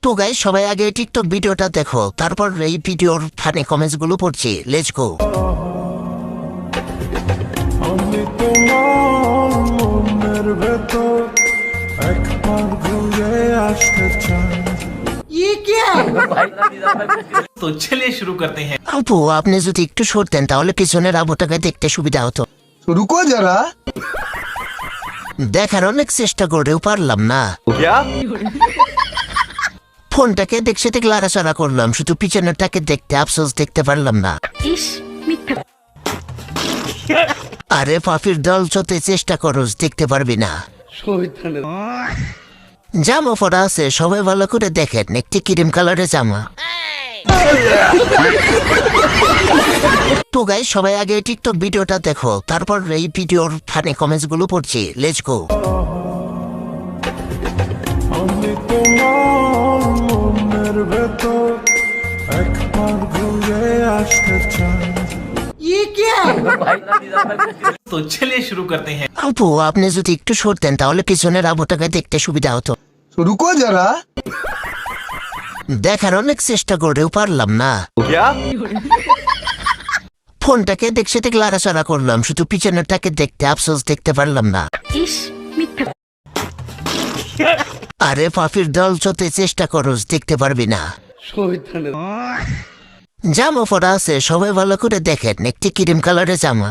তো গাইস সবাই আগে টিকটক ভিডিওটা দেখো, তারপর এই ভিডিওর ফানি কমেন্টস গুলো পড়ছি। Let's go. আমি তোমার মনের ভেতর একবার ঘুরে আসতে চাই। तो चलिए शुरू करते हैं। আপু আপনি যদি একটু সরতেন তাহলে পিছনের আবুটাকে দেখতে সুবিধা হতো। रुको जरा। দেখার অনেক চেষ্টা করেও পারলাম না। ফোনটাকে দেখতে দেখে লাড়াচাড়া করলাম, শুধু পিছনেরটাকে দেখতে আফসোস দেখতে পারলাম না। আরে পাফির দল যত চেষ্টা করোস দেখতে পারবি না। জামা পরা আছে, সবাই ভালো করে দেখেন, একটি ক্রিম কালারের জামা। তো গাইস সবাই আগে টিকটক ভিডিওটা দেখো, তারপর এই ভিডিওর ফানি কমেন্টস গুলো পড়ছি। Let's go. আমি তোমার মনের ভেতর একবার ঘুরে আসতে চাই। तो चलिए शुरू करते हैं। আপু আপনি যদি একটু সরতেন তাহলে পিছনের আবুটাকে দেখতে সুবিধা হতো। रुको जरा। দেখার অনেক চেষ্টা করেও পারলাম না। ফোনটাকে দেখতে দেখে লাড়াচাড়া করলাম, শুধু পিছনেরটাকে দেখতে আফসোস দেখতে পারলাম না। আরে পাফির দল যত চেষ্টা করোস দেখতে পারবি না। জামা পরা আছে, সবাই ভালো করে দেখেন, একটি ক্রিম কালারের জামা।